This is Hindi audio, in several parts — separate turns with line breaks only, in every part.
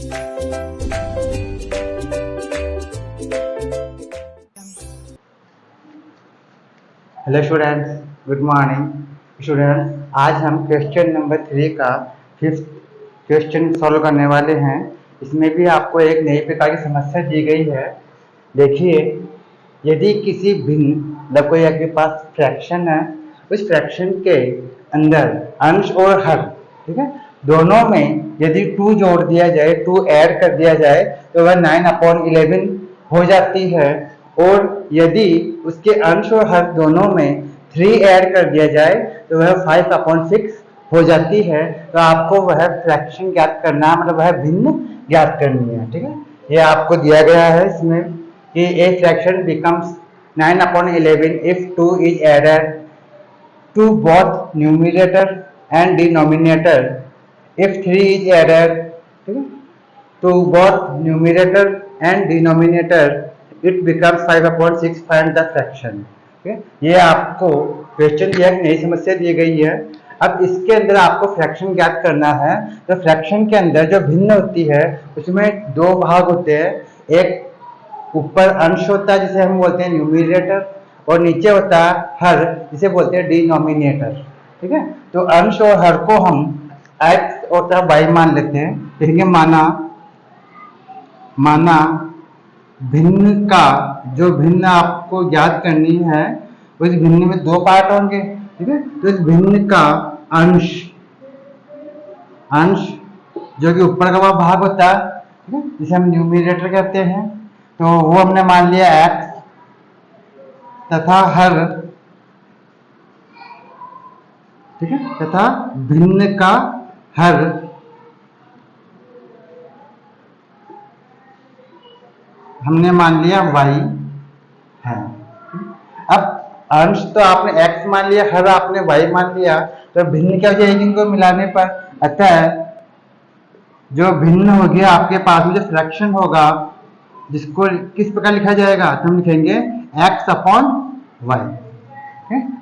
Hello students, good morning students. आज हम क्वेश्चन नंबर 3 का 5th क्वेश्चन सॉल्व करने वाले हैं। इसमें भी आपको एक नई प्रकार की समस्या दी गई है। देखिए, यदि किसी भिन्न मतलब कोई आपके पास फ्रैक्शन है, उस फ्रैक्शन के अंदर अंश और हर, ठीक है, दोनों में यदि 2 जोड़ दिया जाए, 2 ऐड कर दिया जाए तो वह 9/11 हो जाती है। और यदि उसके अंश और हर दोनों में 3 ऐड कर दिया जाए तो वह 5/6 हो जाती है। तो आपको वह फ्रैक्शन ज्ञात करना, मतलब वह भिन्न ज्ञात करनी है। ठीक है, ये आपको दिया गया है इसमें कि a fraction becomes 9/11 if 2 is added to both numerator and denominator, if 3 is added, ठीक है, to both numerator and denominator it becomes 5/6, find the fraction। ठीक है, ये आपको क्वेश्चन दिया, नई समस्या दी गई है। अब इसके अंदर आपको फ्रैक्शन ज्ञात करना है। तो फ्रैक्शन के अंदर जो भिन्न होती है उसमें 2 भाग होते हैं। एक ऊपर अंश होता है जिसे हम बोलते हैं न्यूमरेटर, और नीचे होता है हर जिसे बोलते हैं डिनोमिनेटर। ठीक है, तो अंश और हर को हम x और y मान लेते हैं। देखेंगे माना भिन्न का, जो भिन्न आपको ज्ञात करनी है उस भिन्न में 2 पार्ट होंगे। ठीक है, तो इस भिन्न का अंश जो कि ऊपर का वह भाग होता है, ठीक है, जिसे हम न्यूमरेटर कहते हैं, तो वो हमने मान लिया x, तथा हर, ठीक है, तथा भिन्न का हर हमने मान लिया y है। अब अंश तो आपने x मान लिया, हर आपने y मान लिया, तो भिन्न क्या हो जाएगी इनको मिलाने पर। अतः जो भिन्न हो गया आपके पास में जो फ्रैक्शन होगा, जिसको किस प्रकार लिखा जाएगा, तो हम लिखेंगे x/y।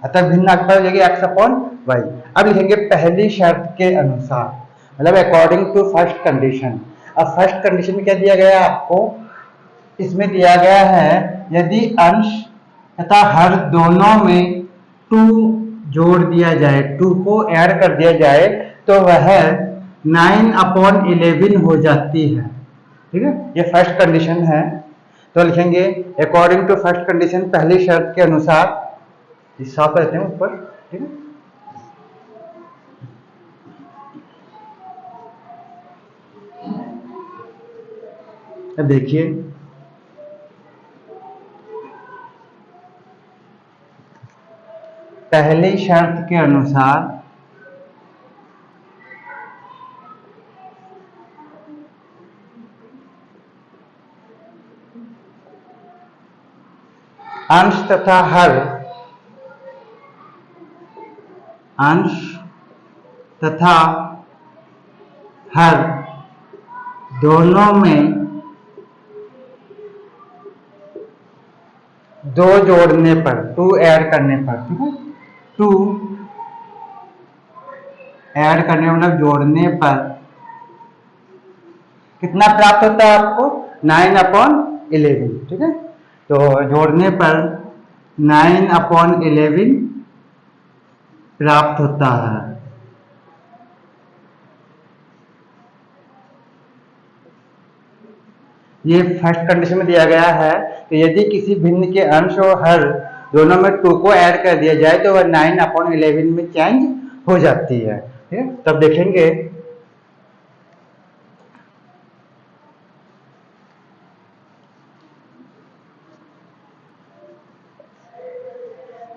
अतः भिन्न आपके पास हो जाएगी x/y। अब लिखेंगे पहली शर्त के अनुसार, मतलब अकॉर्डिंग टू फर्स्ट कंडीशन। अब फर्स्ट कंडीशन में क्या दिया गया है आपको, इसमें दिया गया है यदि अंश तथा हर दोनों में 2 जोड़ दिया जाए, 2 को ऐड कर दिया जाए तो वह 9/11 हो जाती है। ठीक है, ये फर्स्ट कंडीशन है। तो लिखेंगे अकॉर्डिंग टू फर्स्ट कंडीशन, पहली शर्त के अनुसार। इस साफ रहते हैं ऊपर। ठीक है, अब देखिए, पहली शर्त के अनुसार अंश तथा हर दोनों में 2 जोड़ने पर, 2 ऐड करने पर, ठीक है, 2 ऐड करने मतलब जोड़ने पर कितना प्राप्त होता है आपको, 9/11। ठीक है, तो जोड़ने पर 9/11 प्राप्त होता है। ये फर्स्ट कंडीशन में दिया गया है कि यदि किसी भिन्न के अंश और हर दोनों में 2 को ऐड कर दिया जाए तो वह 9/11 में चेंज हो जाती है। ठीक है, तब देखेंगे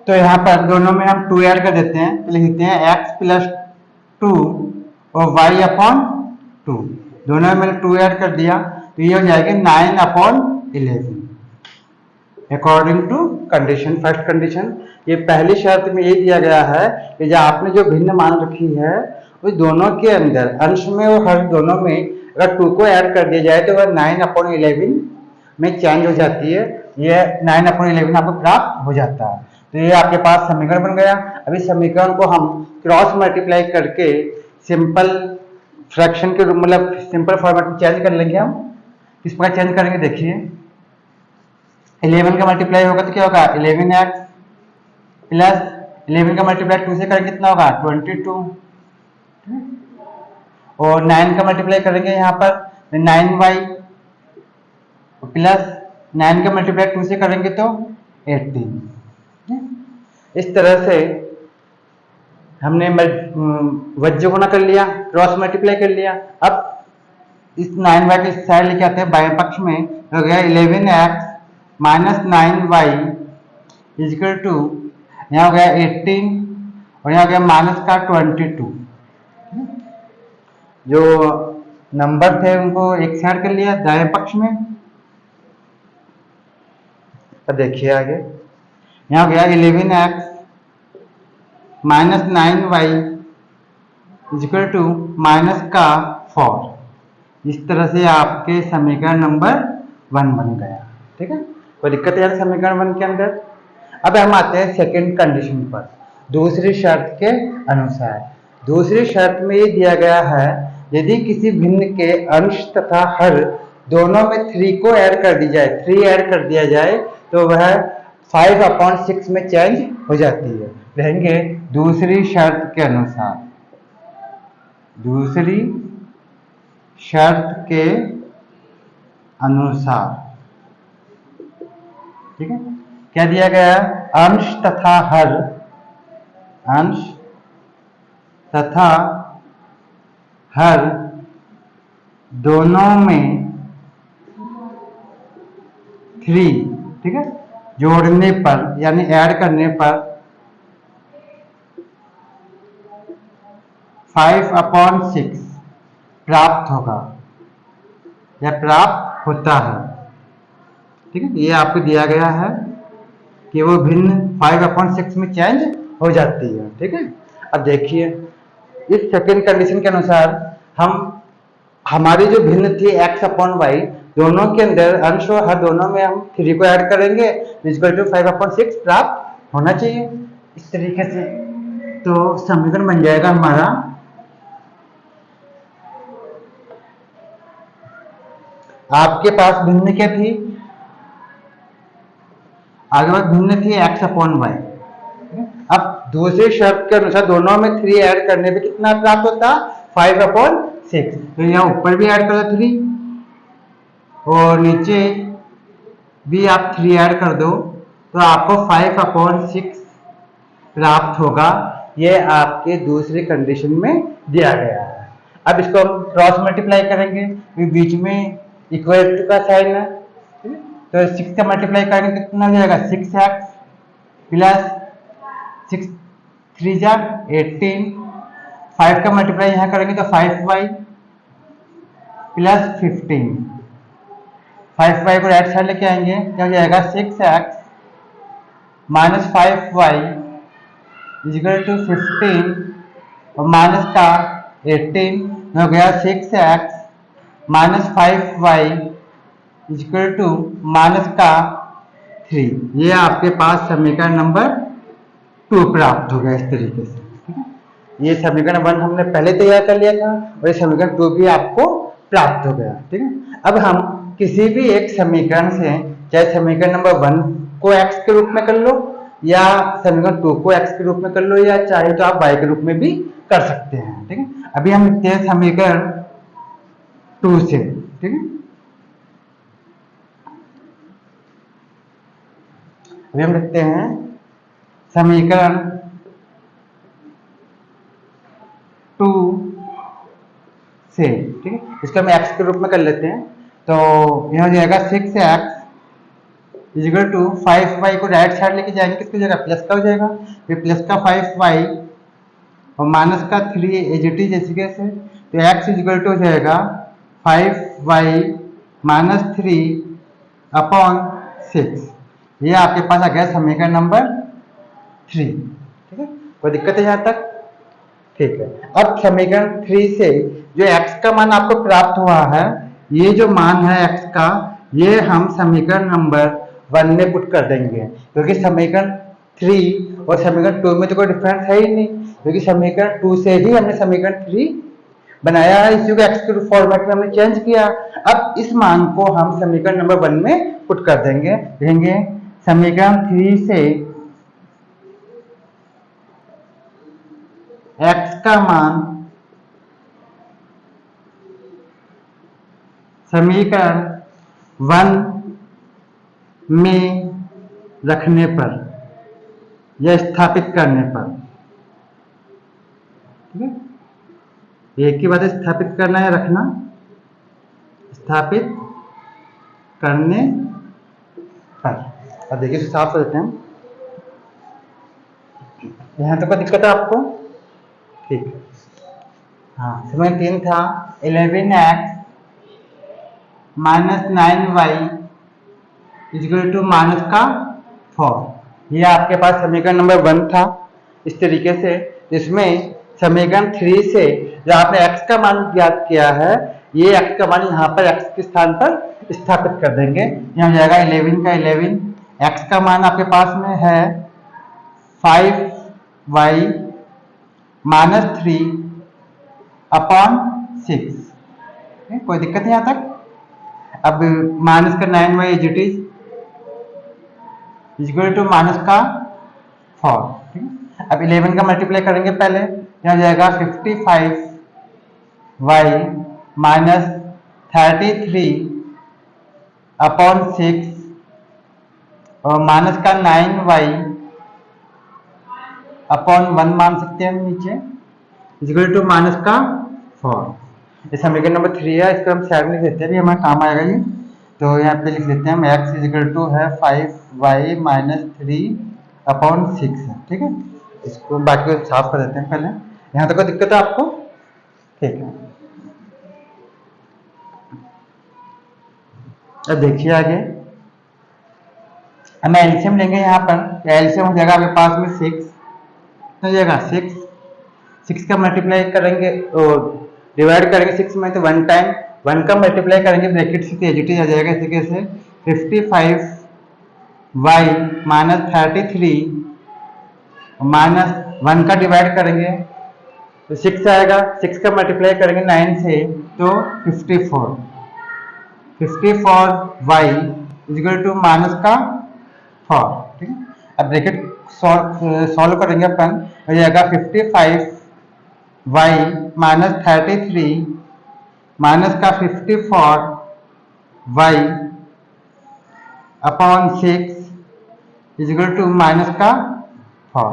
तो यहाँ पर दोनों में हम 2 ऐड कर देते हैं, तो लिखते हैं x+2 और y/2। दोनों में मैंने 2 ऐड कर दिया तो ये हो जाएगा 9/11 according to condition, first condition. ये पहली शर्त में ये दिया गया है कि जो आपने जो भिन्न मान रखी है उस दोनों के अंदर अंश में और हर दोनों में अगर 2 को ऐड कर दिया जाए तो वह 9/11 में चेंज हो जाती है। ये 9/11 आपको प्राप्त हो जाता है। तो ये आपके पास समीकरण बन गया। अभी समीकरण को हम क्रॉस मल्टीप्लाई करके सिंपल फ्रैक्शन के रूप मतलब सिंपल फॉर्मेट में चेंज कर लेंगे हम। किस प्रकार चेंज करेंगे देखिए, 11 का मल्टीप्लाई होगा तो क्या होगा 11x प्लस 11 का मल्टीप्लाई 2 से करेंगे कितना होगा 22, और 9 का मल्टीप्लाई करेंगे यहाँ पर 9y प्लस 9 का मल्टीप्लाई 2 से करेंगे तो 18। इस तरह से हमने वज्र गुणा कर लिया, क्रॉस मल्टीप्लाई कर लिया। अब इस 9y के साइड लेके आते हैं बाएं पक्ष में, हो गया 11x minus 9y is equal to, यहाँ हो गया 18 और यहाँ हो गया माइनस का 22। जो नंबर थे उनको एक साइड कर लिया दाएं पक्ष में। अब देखिए आगे, यहाँ हो गया 11x minus 9y is equal to minus का 4। इस तरह से आपके समीकरण नंबर 1 बन गया। ठीक है, कोई दिक्कत है समीकरण 1 के अंदर। अब हम आते हैं सेकंड कंडीशन पर, दूसरी शर्त के अनुसार। दूसरी शर्त में ये दिया गया है, यदि किसी भिन्न के अंश तथा हर दोनों में 3 को ऐड कर दी जाए, 3 ऐड कर दिया जाए तो वह 5/6 में चेंज हो जाती है। रहेंगे दूसरी शर्त के अनुसार, दूसरी शर्त के अनुसार। ठीक है, क्या दिया गया, अंश तथा हर, अंश तथा हर दोनों में 3, ठीक है, जोड़ने पर यानी ऐड करने पर 5/6 प्राप्त होगा या प्राप्त होता है। ठीक है, ये आपको दिया गया है कि वो भिन्न 5/6 में चेंज हो जाती है। ठीक है, अब देखिए इस सेकंड कंडीशन के अनुसार हम हमारी जो भिन्न थी x/y, दोनों के अंदर अंश और हर दोनों में हम 3 को ऐड करेंगे, इक्वल टू 5/6 प्राप्त होना चाहिए। इस तरीके से तो समीकरण बन जाएगा हमारा आपके पास भिन्न क्या थी, आगे बात भिन्न थी x/y। अब दूसरी शर्त के अनुसार दोनों में 3 ऐड करने पे कितना प्राप्त होता 5/6। तो यहाँ ऊपर भी ऐड कर दो 3 और नीचे भी आप 3 ऐड कर दो तो आपको 5/6 प्राप्त होगा। ये आपके दूसरी कंडीशन में दिया गया है। अब इसको हम क्रॉस मल्टीप्लाई करेंगे, बीच में इक्वल टू का साइन है, तो 6 का मल्टीप्लाई करेंगे तो कितना हो जाएगा 6x प्लस 6 3 जा 18, 5 का मल्टीप्लाई यहाँ करेंगे तो 5y प्लस 15, 5y को राइट साइड लेके आएंगे, क्या हो जाएगा 6x minus 5y is equal to 15 और माइनस का 18 हो गया 6x minus 5y is equal to minus का 3। ये आपके पास समीकरण नंबर 2 प्राप्त हो गया। इस तरीके से ठीक है, ये समीकरण 1 हमने पहले तैयार कर लिया था और ये समीकरण 2 भी आपको प्राप्त हो गया। ठीक है, अब हम किसी भी एक समीकरण से, चाहे समीकरण नंबर 1 को x के रूप में कर लो या समीकरण 2 को x के रूप में कर लो, या चाहे तो आप y के रूप में भी कर सकते हैं। ठीक है, अभी हम लिखते हैं समीकरण 2 से। ठीक है, अभी हम लिखते हैं समीकरण 2 से। ठीक है, इसको हम x के रूप में कर लेते हैं, तो यह हो जाएगा 6x इजिकल टू 5y को राइट साइड लेके जाएंगे, किसकी जगह प्लस का हो जाएगा, फिर प्लस का 5y और माइनस का 3 एजिटी जैसे कैसे, तो x इजिकल टू हो जाएगा 5y माइनस 3/6। ये आपके पास आ गया समीकरण नंबर 3। ठीक है, कोई दिक्कत है यहाँ तक? ठीक है, अब समीकरण 3 से जो x का मान आपको प्राप्त हुआ है, ये जो मान है x का, ये हम समीकरण नंबर 1 में पुट कर देंगे, क्योंकि समीकरण 3 और समीकरण 2 में तो कोई डिफरेंस है ही नहीं, क्योंकि समीकरण 2 से ही हमने समीकरण 3 बनाया है, इसी को एक्स के फॉर्मेट में हमने चेंज किया। अब इस मान को हम समीकरण नंबर 1 में पुट कर देंगे। लिखेंगे समीकरण 3 से x का मान समीकरण 1 में रखने पर या स्थापित करने पर, ठीक है, एक ही बात है, स्थापित करना है, रखना, स्थापित करने पर। अब देखिए साफ कर देते हैं, यहां तक कोई दिक्कत है आपको? ठीक, हाँ, समय 3 था 11x minus 9y equal to minus का 4। ये आपके पास समीकरण नंबर 1 था। इस तरीके से इसमें समीकरण 3 से जो आपने x का मान ज्ञात किया है, ये x का मान यहाँ पर x के स्थान पर स्थापित कर देंगे। यहाँ हो जाएगा 11 का 11, x का मान आपके पास में है 5y माइनस 3 अपॉन 6। कोई दिक्कत है यहाँ तक? अब माइनस का 9y it is equal to minus का 4। ठीक है, अब 11 का मल्टीप्लाई करेंगे पहले, यहाँ जाएगा 55y माइनस 33 अपॉन 6 और माइनस का 9y अपॉन 1 मान सकते हैं हम नीचे, इक्वल टू माइनस का 4। ये समीकरण नंबर 3 है, इसको हम साइड में लिख देते हैं, भी हमारे काम आएगा ये। तो यहाँ पे लिख लेते हैं हम x इक्वल टू है 5y माइनस 3 अपॉन 6 है। ठीक है, इसको बाकी को साफ कर देते हैं पहले। यहाँ तक कोई दिक्कत है आपको? ठीक है, अब देखिए आगे हम एलसीएम लेंगे। यहाँ पर एलसीएम हो जाएगा आपके पास में 6 हो जाएगा, 6 का मल्टीप्लाई करेंगे और डिवाइड करेंगे 6 में, तो 1 टाइम 1 का मल्टीप्लाई करेंगे ब्रैकेट से एजिटी आ जाएगा। इस तरीके से 55y माइनस 33 माइनस 1 का डिवाइड करेंगे तो 6 आएगा, 6 का मल्टीप्लाई करेंगे 9 से तो 54y इक्वल टू माइनस का 4। ठीक है, अब ब्रैकेट सॉल्व करेंगे अपन, हो जाएगा 55y माइनस 33 माइनस का 54y upon 6 equal to minus का 4।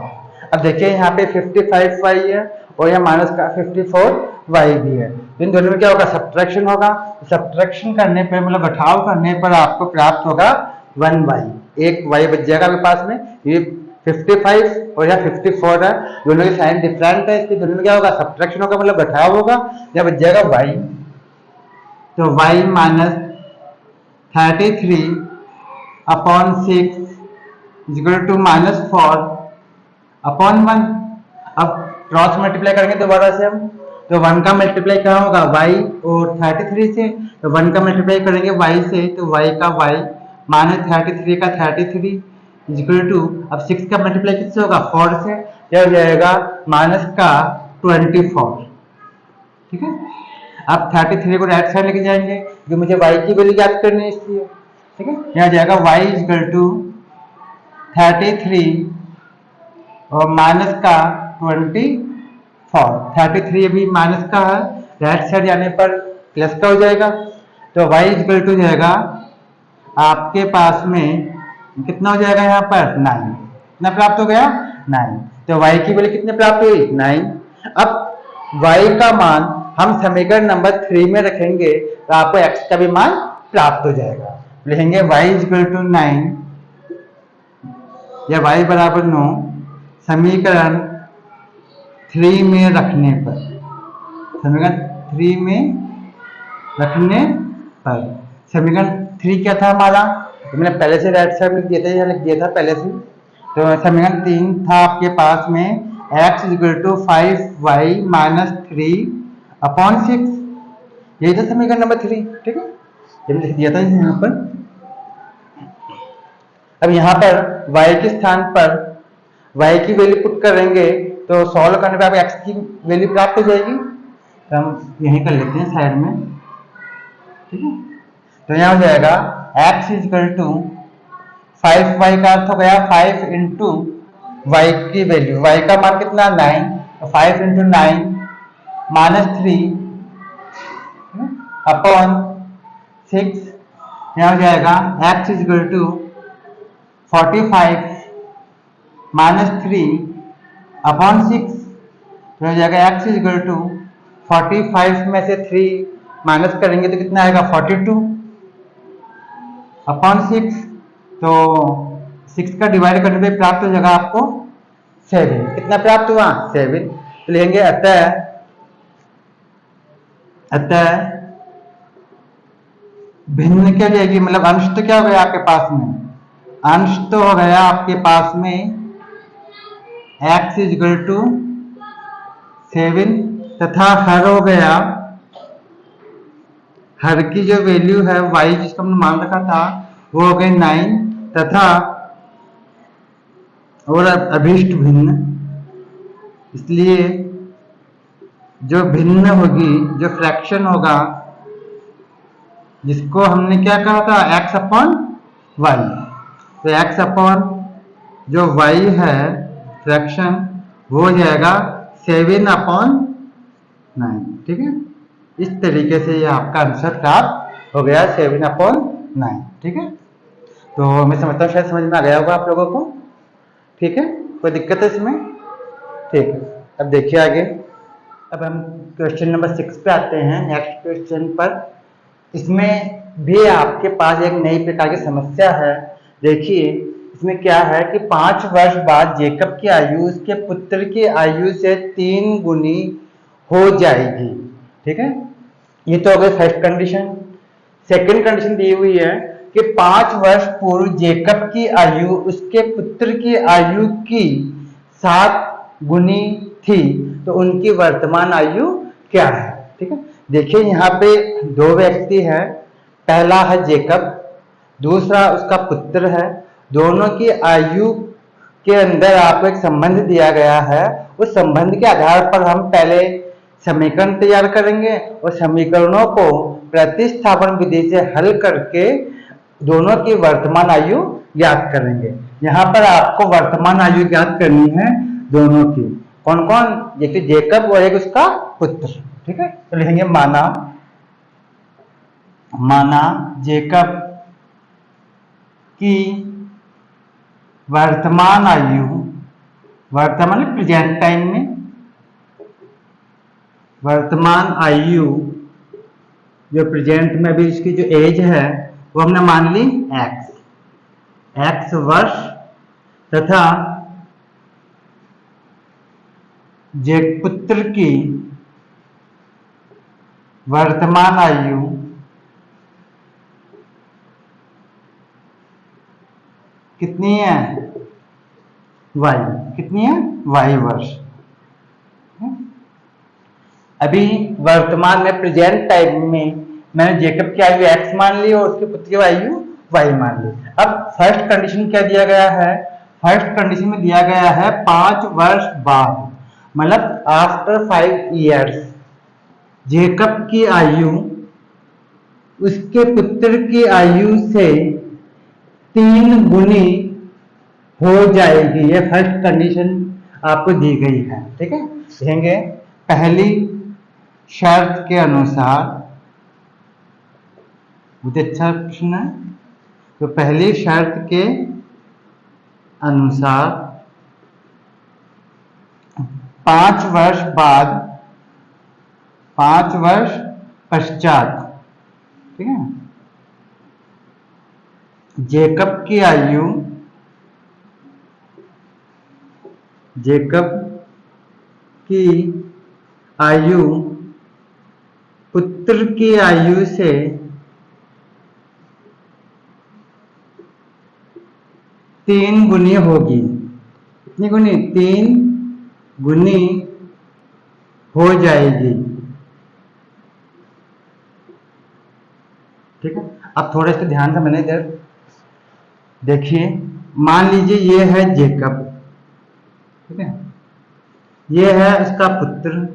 अब देखिए यहाँ पे 55y है और यहाँ माइनस का 54y भी है, इन दोनों में क्या होगा? सब्ट्रैक्शन होगा। सब्ट्रैक्शन करने पर मतलब घटाव करने पर आपको प्राप्त होगा 1y, एक y बच जाएगा आपके पास में। ये 55 और यहाँ 54 है, दोनों की साइन डिफरेंट है, इसलिए दोनों में क्या होगा? सब्ट्रैक्शन होगा, मतलब घटाव होगा। यहाँ बच जाएगा y, तो y minus 33 upon 6 equal to minus 4 upon 1। अब क्रॉस मल्टीप्लाई करेंगे दोबारा से हम, तो 1 का मल्टीप्लाई क्या होगा? y और 33 से, तो 1 का मल्टीप्लाई करेंगे y से, तो y का y माइनस 33 का 33 इक्वल टू, अब 6 का मल्टीप्लाई किससे होगा? 4 से, यह हो जाएगा माइनस का 24। ठीक है, अब 33 को राइट साइड लेके जाएंगे, जो मुझे y की वैल्यू याद करनी है इसलिए। ठीक है, यहाँ जाएगा y इक्वल टू 33 और माइनस का 24। 33 अभी माइनस का है, राइट साइड जाने पर प्लस का हो जाएगा, तो y इक्वल टू जाएगा आपके पास में कितना हो जाएगा? यहाँ पर 9। कितना प्राप्त हो गया? 9। तो y की वैल्यू कितने प्राप्त हुई? 9। अब y का मान हम समीकरण नंबर 3 में रखेंगे तो आपको x का भी मान प्राप्त हो जाएगा। लिखेंगे y इक्वल टू 9 या y बराबर 9 समीकरण 3 में रखने पर, समीकरण 3 में रखने पर। समीकरण 3 क्या था हमारा? तो मैंने पहले से राइट साइड लिख दिया था, यह लिख दिया था पहले से। तो समीकरण 3 था आपके पास में x equal to 5y minus 3 upon 6, यही था समीकरण नंबर 3। ठीक है, ये लिख दिया था यहाँ पर। अब यहाँ पर y के स्थान पर y की वैल्यू पुट करेंगे तो सॉल्व करने पर आपको x की वैल्यू प्राप्त हो जाएगी। तो हम यहीं कर लेते हैं साइड में, ठीक है। तो यहाँ हो जाएगा x इजकल टू 5y का अर्थ हो गया 5 इंटू वाई की वैल्यू, y का मान कितना 9, तो 5 इंटू 9 -3 अपॉन 6। यहाँ हो जाएगा x इजकल टू 45 -3 अपॉन 6। तो हो जाएगा x इजकल टू 45 में से 3 माइनस करेंगे तो कितना आएगा 42 अपॉन 6। तो 6 का डिवाइड करने पे प्राप्त हो जाएगा आपको 7। कितना प्राप्त हुआ 7। तो लेंगे अतः भिन्न क्या जाएगी, मतलब अंश तो क्या हो गया आपके पास में, अंश तो हो गया आपके पास में x इजकल टू 7 तथा हर हो गया, हर की जो वैल्यू है y जिसको हमने मान रखा था वो हो गई 9 तथा और अभिष्ट भिन्न, इसलिए जो भिन्न होगी, जो फ्रैक्शन होगा, जिसको हमने क्या कहा था x अपॉन वाई, तो x अपॉन जो y है फ्रैक्शन वो हो जाएगा 7 अपॉन 9, ठीक है। इस तरीके से ये आपका आंसर प्राप्त हो गया 7 अपॉन 9, ठीक है। तो मैं समझता हूँ शायद समझ में आ गया होगा आप लोगों को, ठीक है। कोई दिक्कत है इसमें, ठीक है। अब देखिए आगे, अब हम क्वेश्चन नंबर 6 पे आते हैं, नेक्स्ट क्वेश्चन पर। इसमें भी आपके पास एक नई प्रकार की समस्या है। देखिए इसमें क्या है कि 5 वर्ष बाद जेकब की आयु उसके पुत्र की आयु से 3 गुनी हो जाएगी, ठीक है। ये तो हो गई फर्स्ट कंडीशन। सेकंड कंडीशन दी हुई है कि 5 वर्ष पूर्व जेकब की आयु उसके पुत्र की आयु की 7 गुनी थी, तो उनकी वर्तमान आयु क्या है, ठीक है। देखिए यहाँ पे 2 व्यक्ति हैं, पहला है जेकब, दूसरा उसका पुत्र है। दोनों की आयु के अंदर आपको एक संबंध दिया गया है। उस संबंध के आधार पर हम पहले समीकरण तैयार करेंगे और समीकरणों को प्रतिस्थापन विधि से हल करके दोनों की वर्तमान आयु ज्ञात करेंगे। यहाँ पर आपको वर्तमान आयु ज्ञात करनी है दोनों की, कौन कौन, एक जेकब और एक उसका पुत्र, ठीक है। तो लिखेंगे माना जेकब की वर्तमान आयु, वर्तमान प्रेजेंट टाइम में वर्तमान आयु, जो प्रेजेंट में भी इसकी जो एज है वो हमने मान ली x वर्ष, तथा पुत्र की वर्तमान आयु कितनी है y, कितनी है y वर्ष। अभी वर्तमान में प्रेजेंट टाइम में मैंने जेकब की आयु x मान ली और उसके पुत्र की आयु y मान ली। अब फर्स्ट कंडीशन क्या दिया गया है, फर्स्ट कंडीशन में दिया गया है 5 वर्ष बाद, मतलब आफ्टर 5 इयर्स जेकब की आयु उसके पुत्र की आयु से 3 गुनी हो जाएगी। ये फर्स्ट कंडीशन आपको दी गई है, ठीक है। देखेंगे पहली शर्त के अनुसार, बहुत अच्छा प्रश्न है। तो पहली शर्त के अनुसार 5 वर्ष बाद, 5 वर्ष पश्चात, ठीक है, जेकब की आयु, जेकब की आयु पुत्र की आयु से 3 गुनी होगी। कितनी गुनी, 3 गुनी हो जाएगी, ठीक है। अब थोड़ा इसको ध्यान से मैंने इधर देखिए, मान लीजिए ये है जेकब, ठीक है, ये है उसका पुत्र,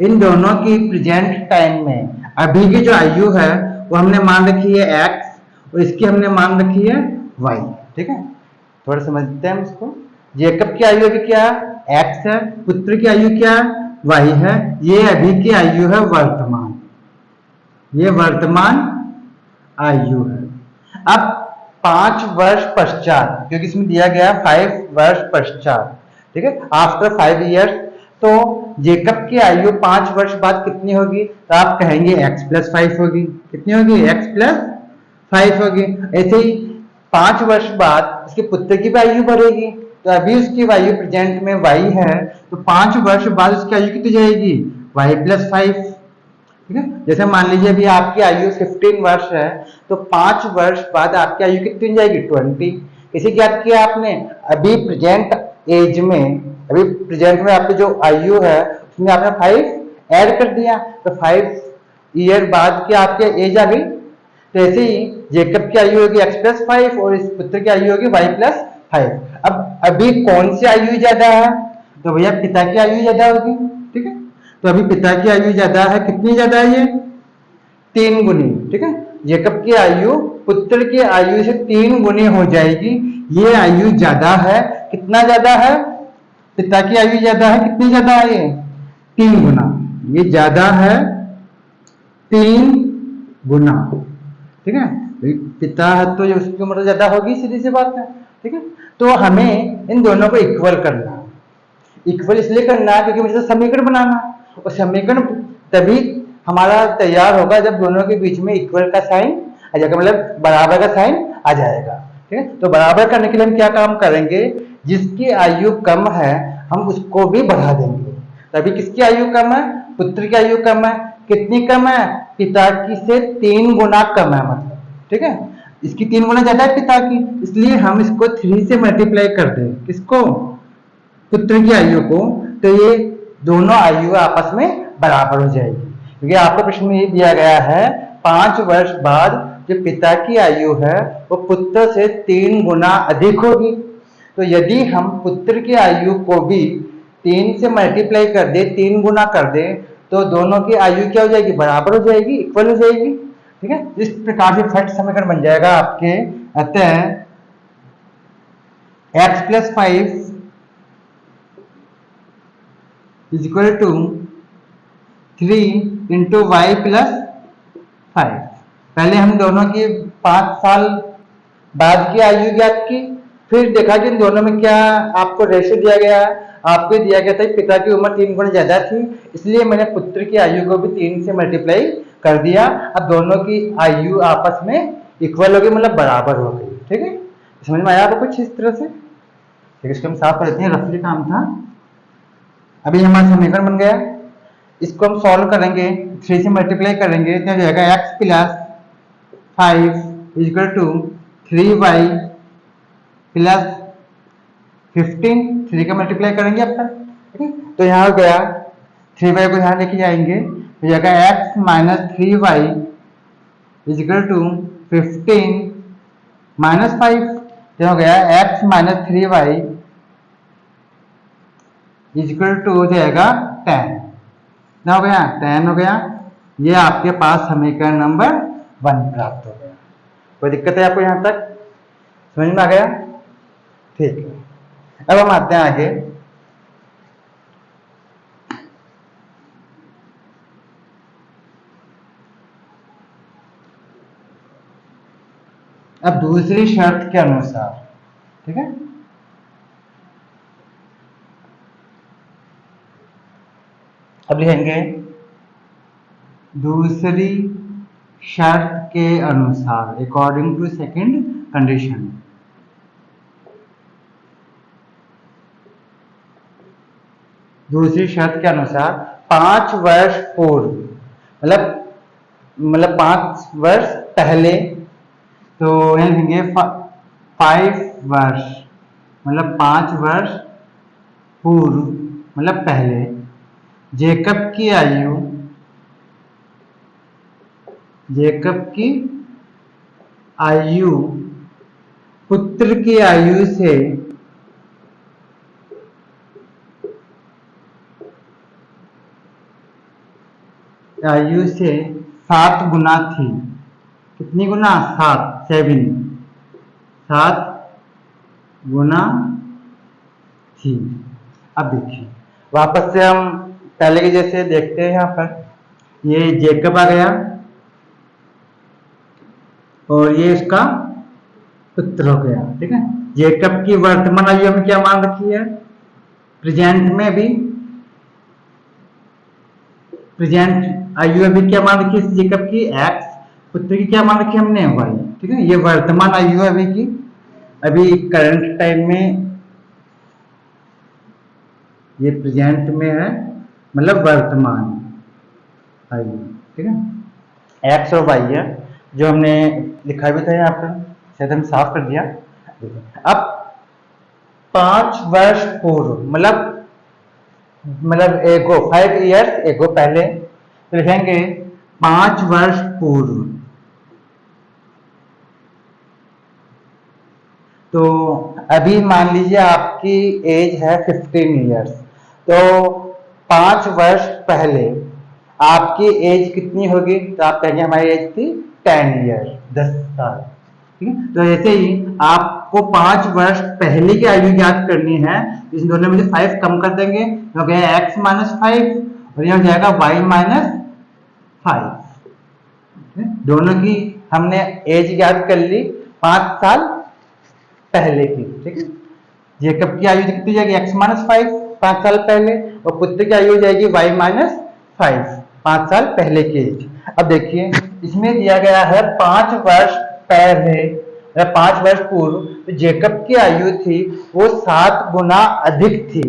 इन दोनों की प्रेजेंट टाइम में अभी की जो आयु है वो हमने मान रखी है x और इसकी हमने मान रखी है y। ठीक है, थोड़ा समझते हैं हम इसको। जेकब की आयु अभी क्या है x है, पुत्र की आयु क्या है y है, ये अभी की आयु है वर्तमान, ये वर्तमान आयु है। अब 5 वर्ष पश्चात, क्योंकि इसमें दिया गया 5 वर्ष पश्चात, ठीक है, आफ्टर 5 years, तो जेकब की आयु 5 वर्ष बाद कितनी होगी, तो आप कहेंगे x+5 होगी। कितनी होगी, x+5 होगी। ऐसे ही 5 वर्ष बाद उसके पुत्र की भी आयु बढ़ेगी, तो अभी उसकी आयु प्रेजेंट में y है, तो 5 वर्ष बाद उसकी आयु कितनी जाएगी, y+5। ठीक है, जैसे मान लीजिए अभी आपकी आयु 15 वर्ष है, तो 5 वर्ष बाद आपकी आयु कितनी जाएगी, 20। इसे ज्ञात किया आपने अभी प्रेजेंट एज में, अभी प्रेजेंट में आपकी जो आयु है उसमें आपने 5 ऐड कर दिया, तो 5 ईयर बाद की आपकी एज आ गई। तो ऐसे ही जेकब की आयु होगी x+5 और इस पुत्र की आयु होगी y+5। अब अभी कौन सी आयु ज्यादा है, तो भैया पिता की आयु ज्यादा होगी। ठीक है, तो अभी पिता की आयु ज्यादा है, कितनी ज्यादा है, ये 3 गुनी। ठीक है, जेकब की आयु पुत्र की आयु से 3 गुनी हो जाएगी, ये आयु ज्यादा है। कितना ज्यादा है, पिता की आयु ज्यादा है, कितनी ज्यादा है, ये 3 गुना, ये ज्यादा है 3 गुना। ठीक है, पिता है तो उसकी उम्र ज्यादा होगी, सीधी सी बात है। ठीक है, तो हमें इन दोनों को इक्वल करना है। इक्वल इसलिए करना है क्योंकि मुझे समीकरण बनाना है, और समीकरण तभी हमारा तैयार होगा जब दोनों के बीच में इक्वल का साइन आ जाएगा, मतलब बराबर का साइन आ जाएगा। ठीक है, तो बराबर करने के लिए हम क्या काम करेंगे, जिसकी आयु कम है हम उसको भी बढ़ा देंगे। तभी किसकी आयु कम है, पुत्र की आयु कम है, कितनी कम है, पिता की से 3 गुना कम है, मतलब। ठीक है, इसकी 3 गुना ज्यादा है पिता की, इसलिए हम इसको 3 से मल्टीप्लाई कर दें, किसको, पुत्र की आयु को, तो ये दोनों आयु आपस में बराबर हो जाएगी। क्योंकि आपके प्रश्न में ये दिया गया है 5 वर्ष बाद जो पिता की आयु है वो पुत्र से 3 गुना अधिक होगी। तो यदि हम पुत्र की आयु को भी 3 से मल्टीप्लाई कर दे, 3 गुना कर दे, तो दोनों की आयु क्या हो जाएगी, बराबर हो जाएगी, इक्वल हो जाएगी। ठीक है, इस प्रकार से फट समीकरण बन जाएगा आपके। अतः x+5 is equal to 3 into y+5। पहले हम दोनों की 5 साल बाद की आयु ज्ञात की, फिर देखा कि इन दोनों में क्या आपको रेशियो दिया गया है, आपको दिया गया था पिता की उम्र 3 गुना ज्यादा थी, इसलिए मैंने पुत्र की आयु को भी 3 से मल्टीप्लाई कर दिया। अब दोनों की आयु आपस में इक्वल हो गई, मतलब बराबर हो गई। ठीक है, समझ में आया आपको कुछ इस तरह से। ठीक है, इसको हम साफ कर देते हैं, रफली काम था। अभी हमारा समीकरण बन गया, इसको हम सॉल्व करेंगे, 3 से मल्टीप्लाई करेंगे तो जाएगा x+5 इक्वल टू 3y+15। 3 का मल्टीप्लाई करेंगे अब तक। ठीक है, तो यहाँ हो गया 3y को यहाँ लेके जाएंगे तो जाएगा x-3y इक्वल टू 15 -5। तो हो गया x-3y इक्वल टू हो जाएगा 10। ना हो गया, 10 हो गया। ये आपके पास समीकरण नंबर 1 प्राप्त हो गया। कोई दिक्कत है आपको यहां तक, समझ में आ गया? ठीक है, अब हम आते हैं आगे। अब दूसरी शर्त के अनुसार, ठीक है, अब लिखेंगे दूसरी शर्त के अनुसार, अकॉर्डिंग टू सेकंड कंडीशन। दूसरी शर्त के अनुसार 5 वर्ष पूर्व, मतलब 5 वर्ष पहले, तो यहाँ लिखेंगे 5 वर्ष, मतलब 5 वर्ष पूर्व, मतलब पहले, जेकब की आयु पुत्र की आयु से आयु से 7 गुना थी। कितनी गुना? 7, 7 गुना थी। अब देखिए वापस से हम पहले के जैसे देखते हैं। यहाँ पर ये जेकब आ गया और ये इसका पुत्र हो गया। ठीक है, जेकब की वर्तमान आयु में क्या मान रखी है? प्रेजेंट में भी प्रेजेंट आयु अभी क्या मान रखी है जेकब की? x। पुत्र की क्या मान रखी है हमने? y। ठीक है, ये वर्तमान आयु है अभी की, अभी करंट टाइम में, ये प्रेजेंट में है, मतलब वर्तमान आयु। ठीक है, x और y है जो हमने लिखा भी था यहाँ पर, शायद हम साफ कर दिया। अब 5 वर्ष पूर्व, मतलब एगो 5 ईयर्स एगो, पहले तो लिखेंगे 5 वर्ष पूर्व। तो अभी मान लीजिए आपकी एज है 15 ईयर्स, तो 5 वर्ष पहले आपकी एज कितनी होगी? तो आप कहेंगे हमारी एज थी 10 ईयर, 10 साल। ठीक है, तो ऐसे ही आपको 5 वर्ष पहले की आयु याद करनी है। इन दोनों में से 5 कम कर देंगे तो हो गया x माइनस 5 और यह हो जाएगा y माइनस 5। दोनों की हमने एज याद कर ली 5 साल पहले की। ठीक है, जेकब की आयु कितनी जाएगी? x माइनस 5 5 साल पहले, और पुत्र की आयु हो जाएगी y माइनस 5 5 साल पहले की एज। अब देखिए इसमें दिया गया है 5 वर्ष पहले, 5 वर्ष पूर्व, तो जेकब की आयु थी वो 7 गुना अधिक थी।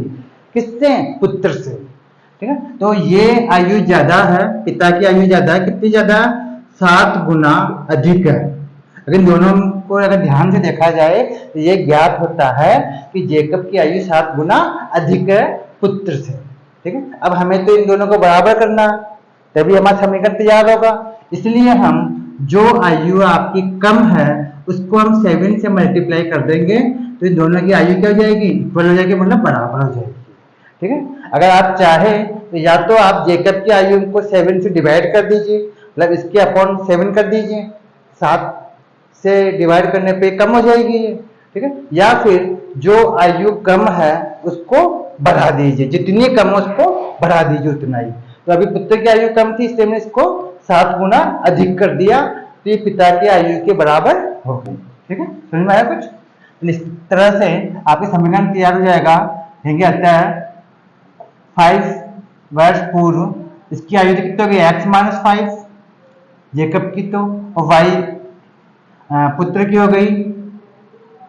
किससे? पुत्र से। ठीक है, तो ये आयु ज्यादा है, पिता की आयु ज्यादा है। कितनी ज्यादा? 7 गुना अधिक है। लेकिन दोनों को अगर ध्यान से देखा जाए तो ये ज्ञात होता है कि जेकब की आयु 7 गुना अधिक है पुत्र से। ठीक है, अब हमें तो इन दोनों को बराबर करना है, तभी हमारा समीकरण तैयार होगा। इसलिए हम जो आयु आपकी कम है उसको हम 7 से मल्टीप्लाई कर देंगे, तो इन दोनों की आयु क्या हो जाएगी? इक्वल हो जाएगी, मतलब बराबर हो जाएगी। ठीक है, अगर आप चाहें तो या तो आप जेकब की आयु को 7 से डिवाइड कर दीजिए, मतलब इसके अपॉन 7 कर दीजिए, 7 से डिवाइड करने पे कम हो जाएगी ये। ठीक है, या फिर जो आयु कम है उसको बढ़ा दीजिए, जितनी कम हो उसको बढ़ा दीजिए उतना ही। तो अभी पुत्र की आयु कम थी इसलिए मैंने इसको 7 गुना अधिक कर दिया, तो ये पिता की आयु के बराबर हो गई। ठीक है, समझ में आया कुछ? तो इस तरह से आपके समीकरण तैयार हो जाएगा। यही आता है 5 वर्ष पूर्व, इसकी आयु कितनी होगी? x माइनस 5 जेकब की, तो और y पुत्र की हो गई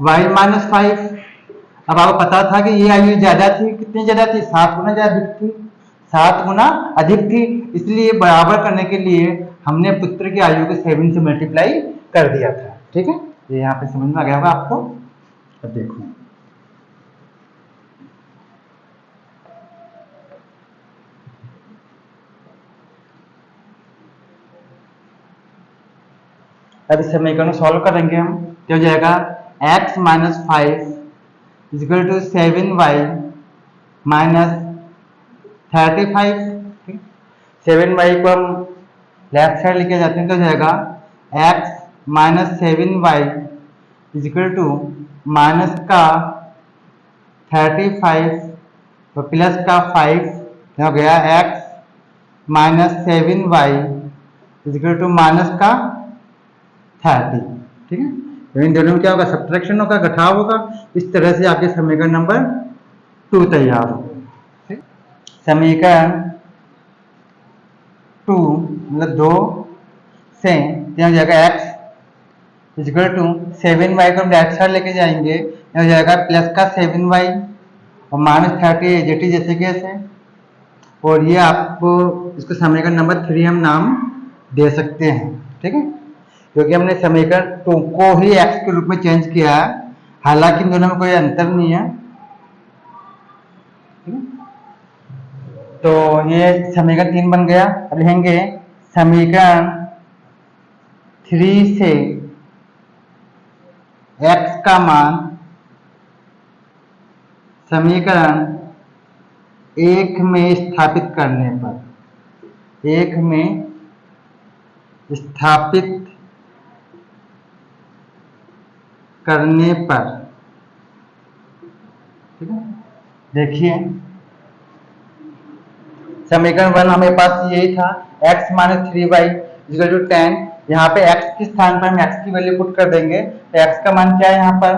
y माइनस 5। अब आपको पता था कि ये आयु ज्यादा थी, कितनी ज्यादा थी? 7 गुना ज्यादा अधिक थी, 7 गुना अधिक थी, इसलिए बराबर करने के लिए हमने पुत्र की आयु को 7 से मल्टीप्लाई कर दिया था। ठीक है, ये यहाँ पे समझ में आ गया होगा आपको। अब देखो अब इस समीकरण को सॉल्व करेंगे हम, क्या हो जाएगा? x minus 5 equal to 7y minus 35। 7y को हम लेफ्ट साइड लेके जाते हैं तो हो जाएगा x minus 7y equal to minus का 35 तो प्लस का 5 हो गया x minus 7y equal to minus का 30। ठीक है, तो इन दोनों में क्या होगा? सब्ट्रैक्शन होगा, घटाव होगा। इस तरह से आपके समीकरण नंबर 2 तैयार होगा। समीकरण 2 मतलब 2 से हो जाएगा x इजिकल टू 7y को हम राइट साइड लेके जाएंगे, हो जाएगा प्लस का 7y और माइनस 30 जेटी जैसे कैसे। और ये आपको इसको समीकरण नंबर 3 हम नाम दे सकते हैं। ठीक है, क्योंकि हमने समीकरण 2 को ही x के रूप में चेंज किया है, हालांकि इन दोनों में कोई अंतर नहीं है। तो ये समीकरण 3 बन गया। अब लिखेंगे समीकरण 3 से x का मान समीकरण 1 में स्थापित करने पर, 1 में स्थापित करने पर, ठीक है। देखिए समीकरण 1 हमारे पास यही था, x minus 3y equal to 10। यहाँ पे x के स्थान पर हम x की वैल्यू पुट कर देंगे, तो x का मान क्या है यहाँ पर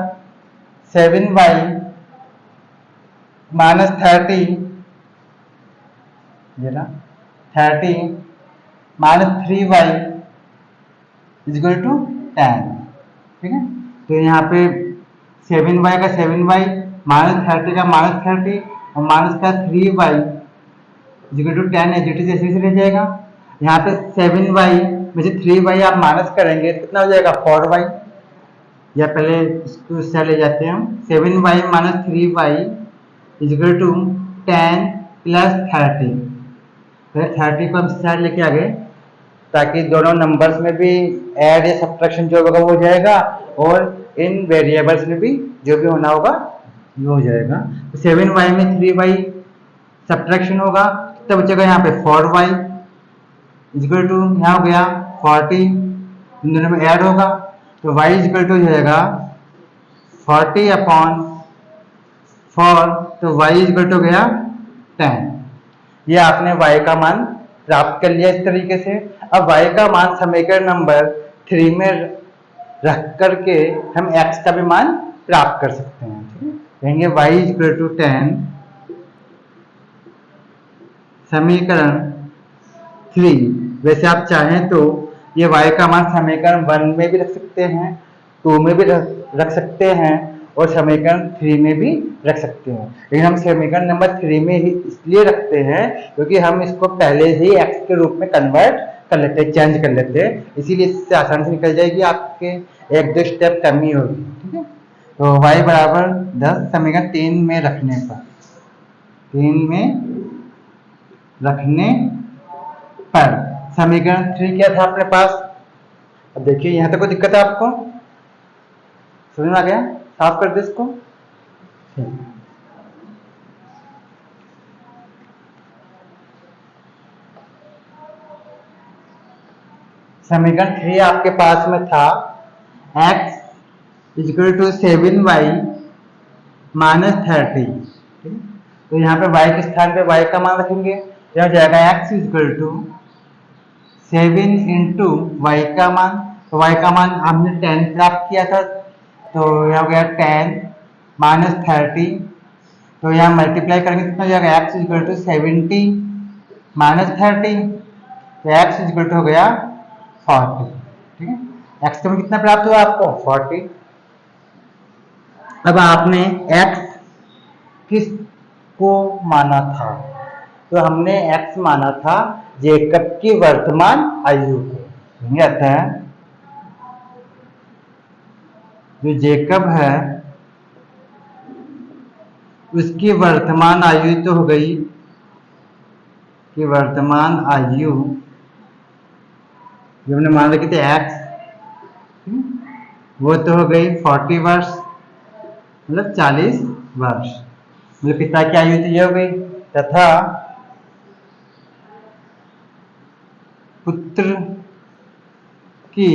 7y माइनस 30, ये ना 30 माइनस 3y इक्वल टू 10, ठीक है। तो यहाँ पे 7y का 7y माइनस 30 का माइनस 30 और माइनस का 3y इक्वल टू 10 है, जीटी जैसे रह जाएगा। यहाँ पे 7y में से 3y आप माइनस करेंगे तो कितना हो जाएगा 4y, या पहले इसको इससे ले जाते हैं हम, 7y minus 3y equal to 10 plus 30। पहले 30 को हम साइड लेके आ गए ताकि दोनों नंबर्स में भी ऐड या सब्ट्रैक्शन जो होगा वो हो जाएगा, और इन वेरिएबल्स में भी जो भी होना होगा वो हो जाएगा। तो 7y में 3y सब्ट्रैक्शन होगा, तब बचेगा यहाँ पे 4y इक्वल टू, यहाँ हो गया 40, इन दोनों में ऐड होगा तो y इक्वल टू हो जाएगा 40 अपॉन 4, तो y इक्वल टू हो गया 10। ये आपने y का मान प्राप्त कर लिया इस तरीके से। अब y का मान समीकरण नंबर 3 में रख करके हम x का भी मान प्राप्त कर सकते हैं, ठीक है। कहेंगे y इक्वल टू 10 समीकरण 3। वैसे आप चाहें तो ये y का मान समीकरण 1 में भी रख सकते हैं, 2 में भी रख सकते हैं, और समीकरण 3 में भी रख सकते हैं। लेकिन हम समीकरण नंबर 3 में ही इसलिए रखते हैं क्योंकि हम इसको पहले ही x के रूप में कन्वर्ट कर लेते हैं, चेंज कर लेते हैं, इसीलिए इससे आसानी से निकल जाएगी, आपके 1-2 स्टेप कम ही होगी, ठीक है। तो y बराबर 10 समीकरण 3 में रखने पर, 3 में रखने पर समीकरण 3 क्या था अपने पास। अब देखिए यहाँ तक कोई दिक्कत है आपको, समझ में आ गया, साफ कर दे इसको। समीकरण 3 आपके पास में था x equal to 7y minus 30, तो यहाँ पे y के स्थान पे y का मान रखेंगे, तो हो जाएगा x equal to 7 into y का मान, तो y का मान हमने 10 प्राप्त किया था, तो यह हो गया 10 माइनस 30, तो यहाँ मल्टीप्लाई करेंगे कितना हो जाएगा x इक्वल टू 70 माइनस 30, तो x इक्वल टू हो गया 40, ठीक है। x का मान कितना प्राप्त हुआ आपको 40। अब आपने x किस को माना था, तो हमने x माना था जेकब की वर्तमान आयु को। ये आता है जो जेकब है उसकी वर्तमान आयु तो हो गई कि वर्तमान आयु जो हमने मान रखी थी x, वो तो हो गई 40 वर्ष, मतलब 40 वर्ष, मतलब पिता की आयु तो ये हो गई, तथा पुत्र की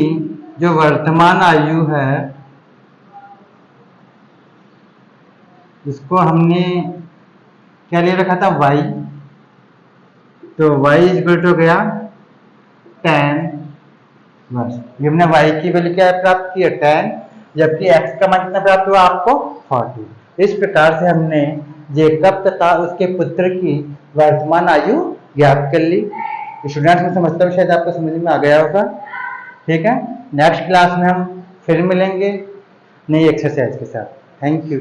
जो वर्तमान आयु है इसको हमने क्या ले रखा था y, तो y इक्वल टू हो गया 10 वर्ष। ये हमने y की वैल्यू क्या प्राप्त की है 10, जबकि x का मान कितना प्राप्त हुआ आपको 40। इस प्रकार से हमने जेकब तथा उसके पुत्र की वर्तमान आयु ज्ञात कर ली। स्टूडेंट्स में समझता हूँ शायद आपको समझ में आ गया होगा, ठीक है। नेक्स्ट क्लास में हम फिर मिलेंगे नई एक्सरसाइज के साथ। Thank you.